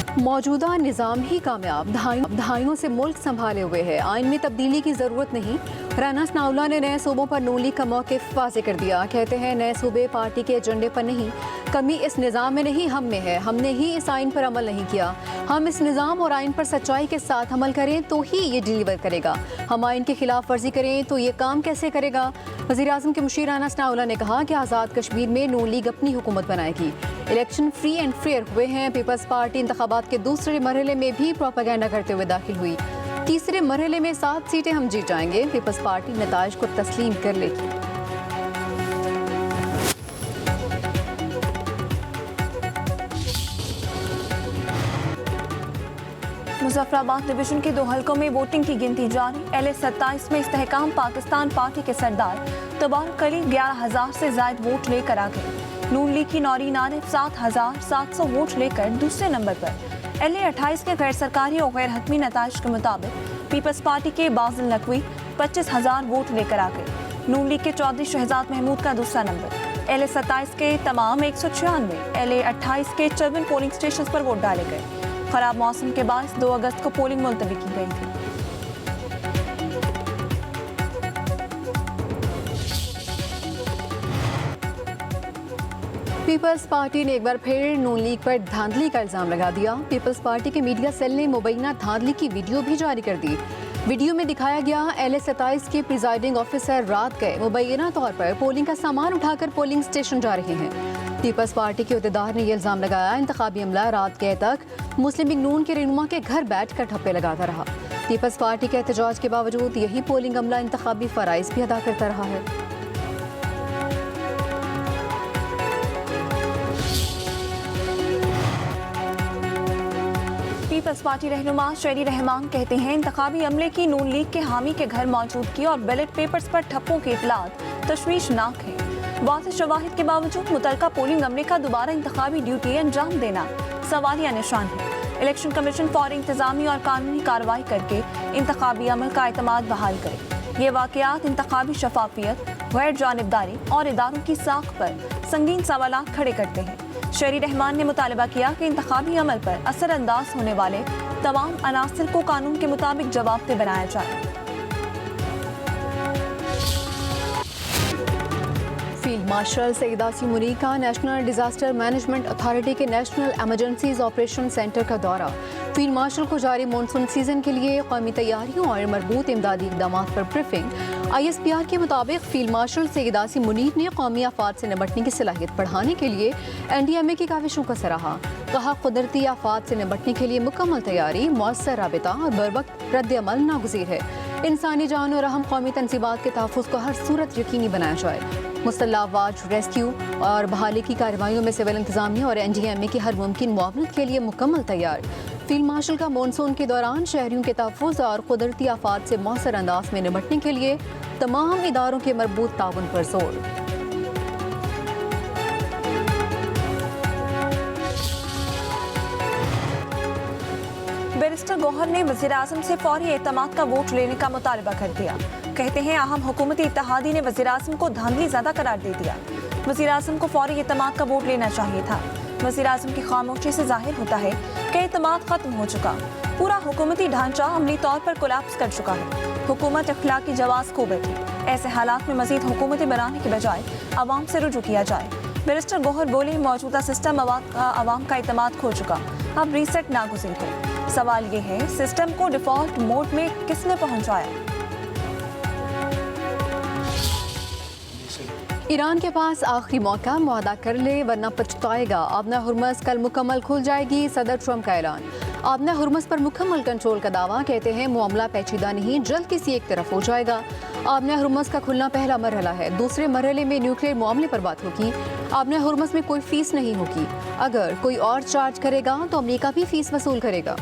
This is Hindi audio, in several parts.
मौजूदा निज़ाम ही कामयाब, दहाइयों से मुल्क संभाले हुए है। आइन में तब्दीली की ज़रूरत नहीं। राना सनाउल्लाह ने नए सूबों पर नून लीग का मौक़िफ़ वाज़ेह कर दिया। कहते हैं नए सूबे पार्टी के एजेंडे पर नहीं, कमी इस निज़ाम में नहीं हम में है। हमने ही इस आइन पर अमल नहीं किया। हम इस निज़ाम और आइन पर सच्चाई के साथ अमल करें तो ही ये डिलीवर करेगा। हम आइन की खिलाफ वर्जी करें तो ये काम कैसे करेगा। वज़ीर-ए-आज़म के मुशीर राना सनाउल्लाह ने कहा कि आज़ाद कश्मीर में नून लीग अपनी हुकूमत बनाएगी। इलेक्शन फ्री एंड फेयर हुए हैं। पीपल्स पार्टी इंतखाबात के दूसरे मरहले में भी प्रोपेगेंडा करते हुए दाखिल हुई। तीसरे मरहले में 7 सीटें हम जीत जाएंगे। पीपल्स पार्टी नताइज को तस्लीम कर लेगी। मुजफ्फराबाद डिवीजन के 2 हलकों में वोटिंग की गिनती जारी। LA-27 में इस्तेहकाम पाकिस्तान पार्टी के सरदार तबारक अली 11,000 से ज्यादा वोट लेकर आ गए। नून लीग की नौरीन आरिफ 7,700 वोट लेकर दूसरे नंबर पर। LA-28 के गैर सरकारी और गैर हतमी नताइज के मुताबिक पीपल्स पार्टी के बाजिल नकवी 25,000 वोट लेकर आ गए। नून लीग के चौधरी शहजाद महमूद का दूसरा नंबर। LA-27 के तमाम 196, LA-28 के 54 पोलिंग स्टेशन पर वोट डाले गए। खराब मौसम के बायस 2 अगस्त को पोलिंग मुलतवी की गई थी। पीपल्स पार्टी ने एक बार फिर नून लीग पर धांधली का इल्जाम लगा दिया। पीपल्स पार्टी के मीडिया सेल ने मुबैना धांधली की वीडियो भी जारी कर दी। वीडियो में दिखाया गया LA-27 के प्रिजाइडिंग ऑफिसर रात गए मुबैना तौर पर पोलिंग का सामान उठाकर पोलिंग स्टेशन जा रहे हैं। पीपल्स पार्टी के अहदेदार ने यह इल्जाम लगाया इंतखाबी अमला रात गए तक मुस्लिम लीग नून के रहनुमा के घर बैठ कर ठप्पे लगाता रहा। पीपल्स पार्टी के एहतजाज के बावजूद यही पोलिंग अमला इंतखाबी फराइज भी अदा करता रहा है। पीपल्स पार्टी रहनुमा शेरी रहमान कहते हैं इंतखाबी अमले की नून लीग के हामी के घर मौजूदगी और बैलेट पेपर्स पर ठप्पों की इतलात तशवीशनाक है। वाज़ेह शवाहिद के बावजूद मुतल्लिका पोलिंग अमले का दोबारा इंतखाबी ड्यूटी अंजाम देना सवालिया निशान है। इलेक्शन कमीशन फौरी इंतजामी और कानूनी कार्रवाई करके इंतखाबी अमल का एतमाद बहाल करे। ये वाक़यात इंतखाबी शफाफियत, गैर जानिबदारी और इदारों की साख पर संगीन सवालात खड़े करते हैं। शेरी रहमान ने मुतालबा किया कि इंतखाबी अमल पर असरअंदाज होने वाले तमाम अनासिर को कानून के मुताबिक जवाबदेह बनाया जाए। फील्ड मार्शल सईद आसिम मुनीर का नेशनल डिजास्टर मैनेजमेंट अथॉरिटी के नेशनल एमरजेंसीज ऑपरेशन सेंटर का दौरा। फील्ड मार्शल को जारी मानसून सीजन के लिए कौमी तैयारियों और मरबूत इमदादी इक़दाम पर ब्रीफिंग। ISPR के मुताबिक फील्ड मार्शल सईद आसिम मुनीर ने कौमी आफात से निपटने की सलाहियत बढ़ाने के लिए NDMA की काविशों का सराहा। कहा कुदरती आफात से निपटने के लिए मुकम्मल तैयारी, मौसर राबिता और बरवक्त रद्द-ए-अमल नागुज़ीर है। इंसानी जान और अहम कौमी तंजीबात के तहफ़्फ़ुज़ को हर सूरत यकीनी बनाया जाए। मुसल्लह अफवाज, रेस्क्यू और बहाली की कार्रवाइयों में सिविल इंतजामिया और NDMA की हर मुमकिन मुआवनत के लिए मुकम्मल तैयार। फील्ड मार्शल का मानसून के दौरान शहरियों के तहफ़्फ़ुज़ और कुदरती आफात से मौसर अंदाज में निपटने के लिए तमाम इदारों के मरबूत ताउन पर जोर। बैरिस्टर गौहर ने वज़ीर-ए-आज़म से फौरी एतमाद का वोट लेने का मुतालबा कर दिया। कहते हैं अहम हुकूमती इत्तेहादी ने वज़ीर-ए-आज़म को धांधली ज़्यादा करार दे दिया। वज़ीर-ए-आज़म को फौरी एतमाद का वोट लेना चाहिए था। वज़ीर-ए-आज़म की खामोशी से जाहिर होता है कि एतमाद खत्म हो चुका। पूरा हुकूमती ढांचा अमली तौर पर कोलैप्स कर चुका है। हुकूमत अखलाकी जवाज़ खो बैठी। ऐसे हालात में मज़ीद हुकूमतें बनाने के बजाय आवाम से रुजू किया जाए। बैरिस्टर गौहर बोले मौजूदा सिस्टम आवाम का एतमाद खो चुका, अब रीसेट नागुज़ीर है। सवाल ये है सिस्टम को डिफॉल्ट मोड में किसने पहुंचाया। ईरान के पास आखिरी मौका, मुआहदा कर ले वरना पछताएगा। आबना हुर्मस कल मुकम्मल खुल जाएगी, सदर ट्रंप का ऐलान। आबना हुर्मस पर मुकम्मल कंट्रोल का दावा। कहते हैं मामला पेचीदा नहीं, जल्द किसी एक तरफ हो जाएगा। आबना हुर्मस का खुलना पहला मरहला है। दूसरे मरहले में न्यूक्लियर मामले पर बात होगी। आबना हुर्मस में कोई फीस नहीं होगी। अगर कोई और चार्ज करेगा तो अमेरिका भी फीस वसूल करेगा।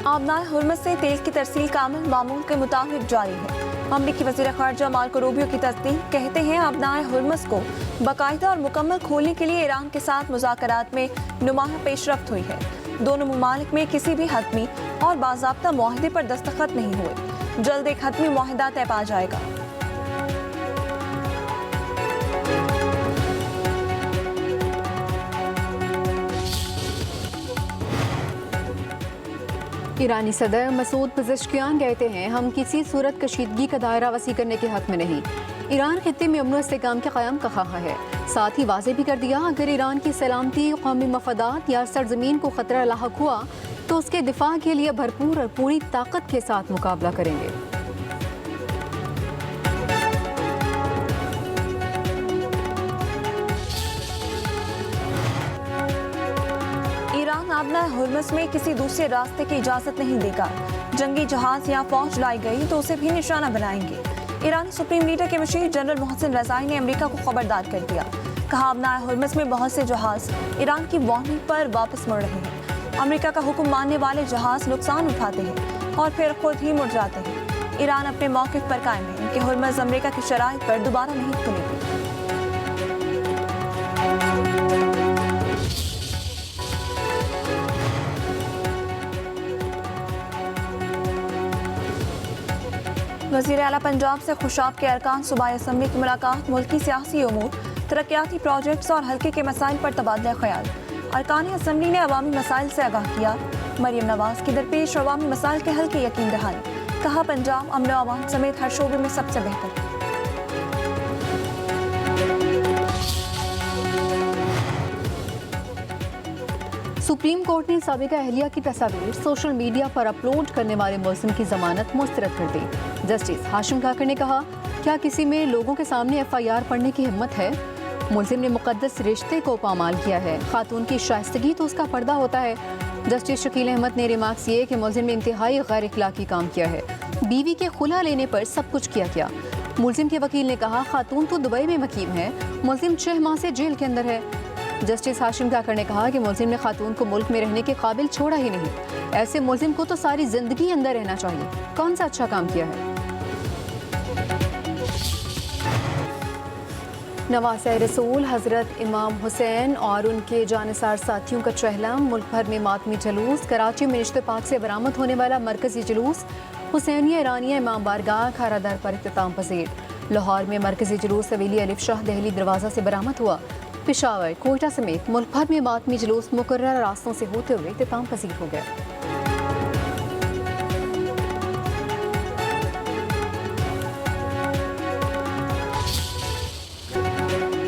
आबनाए हुर्मस से तेल की तरसील का अमल मामूल के मुताबिक जारी है। अमरीकी वज़ीर ख़ारजा मार्को रूबियो की तस्दीक। कहते हैं आबनाए हुर्मस को बाकायदा और मुकम्मल खोलने के लिए ईरान के साथ मुज़ाकरात में नुमाया पेशरफ्त हुई है। दोनों ममालिक में किसी भी हतमी और बाज़ाब्ता मुआहदे पर दस्तखत नहीं हुए। जल्द एक हतमी मुआहिदा तय पा जाएगा। ईरानी सदर मसूद पज़ेश्कियान कहते हैं हम किसी सूरत कशीदगी का दायरा वसी करने के हक में नहीं। ईरान खित्ते में अमन इस्तेहकाम के क़याम का ख़्वाह है। साथ ही वाज़ेह भी कर दिया अगर ईरान की सलामती, कौमी मफादात या सरजमीन को ख़तरा लाहक हुआ तो उसके दिफा के लिए भरपूर और पूरी ताकत के साथ मुकाबला करेंगे। ईरान आबना हुर्मुज़ में किसी दूसरे रास्ते की इजाज़त नहीं देगा। जंगी जहाज या फौज लाई गई तो उसे भी निशाना बनाएंगे। ईरानी सुप्रीम लीडर के मशीर जनरल मोहसिन रज़ाई ने अमेरिका को खबरदार कर दिया। कहा आबना हुर्मुज़ में बहुत से जहाज ईरान की वार्निंग पर वापस मुड़ रहे हैं। अमेरिका का हुक्म मानने वाले जहाज नुकसान उठाते हैं और फिर खुद ही मुड़ जाते हैं। ईरान अपने मौक़िफ़ पर कायम है कि हुर्मुज़ अमेरिका की शराइत पर दोबारा नहीं खुलेगी। वज़ीर आला पंजाब से खुशाब के अरकान सूबाई असम्बली की मुलाकात, मुल्की सियासी उमूर, तरक्याती प्रोजेक्ट्स और हल्के के मसाइल पर तबादला ख्याल। अरकान असम्बली ने अवामी मसाइल से आगाह किया। मरियम नवाज की दरपेश अवामी मसाइल के हल के यकीन दहानी। कहा पंजाब अमन व अमान समेत हर शोबे में सबसे बेहतर। सुप्रीम कोर्ट ने साबिका अहलिया की तस्वीर सोशल मीडिया पर अपलोड करने वाले मुल्ज़िम की जमानत मुस्तरद कर दी। जस्टिस हाशिम काकर ने कहा क्या किसी में लोगों के सामने FIR पढ़ने की हिम्मत है? मुल्ज़िम ने मुक़द्दस रिश्ते को पामाल किया है। खातून की शाइस्तगी तो उसका पर्दा होता है। जस्टिस शकील अहमद ने रिमार्क्स किए कि मुल्ज़िम ने इंतहाई गैर इखलाकी काम किया है। बीवी के खुला लेने पर सब कुछ किया गया। मुल्ज़िम के वकील ने कहा खातून तो दुबई में मकीम है, मुल्ज़िम 6 माह से जेल के अंदर है। जस्टिस हाशिम काकर ने कहा कि मुल्ज़िम ने खातून को मुल्क में रहने के काबिल छोड़ा ही नहीं। ऐसे मुल्ज़िम को तो सारी जिंदगी अंदर रहना चाहिए। कौन सा अच्छा काम किया है? नवासे रसूल हज़रत इमाम हुसैन और उनके जानिसार साथियों का चहला। मुल्क भर में मातमी जुलूस। कराची में रिश्ते पाक से बरामद होने वाला मरकजी जुलूस हुसैनिया ईरानिया इमाम बारगाह खारादर पर इख्तिताम पजीर। लाहौर में मरकजी जुलूस हवेली अलिफ शाह दहली दरवाज़ा से बरामद हुआ। पेशावर, कोयटा समेत मुल्क भर में मातमी जुलूस मुकर्रर रास्तों से होते हुए इख्तिताम पजीर हो गया।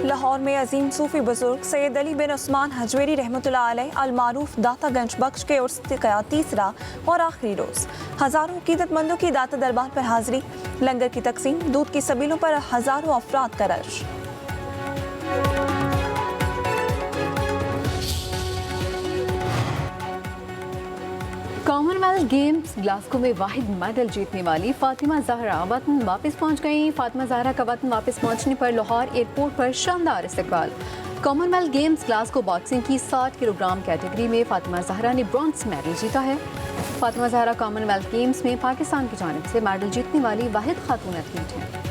लाहौर में अजीम सूफी बुजुर्ग सैयद अली बिन उस्मान हजवेरी रहमतुल्लाह अलैह अल मारूफ दातागंज बख्श के उर्स का तीसरा और आखिरी रोज हजारों अकीदतमंदों की दाता दरबार पर हाजिरी। लंगर की तकसीम, दूध की सबीलों पर हजारों अफराद का रश। कॉमनवेल्थ गेम्स ग्लासगो में वाहिद मेडल जीतने वाली फातिमा ज़हरा वतन वापस पहुंच गईं। फातिमा ज़हरा का वतन वापस पहुंचने पर लाहौर एयरपोर्ट पर शानदार इस्तकबाल। कॉमनवेल्थ गेम्स ग्लासगो बॉक्सिंग की 60 किलोग्राम कैटेगरी में फातिमा ज़हरा ने ब्रॉन्ज मेडल जीता है। फातिमा ज़हरा कॉमनवेल्थ गेम्स में पाकिस्तान की जानिब से मेडल जीतने वाली वाहिद खातून एथलीट हैं।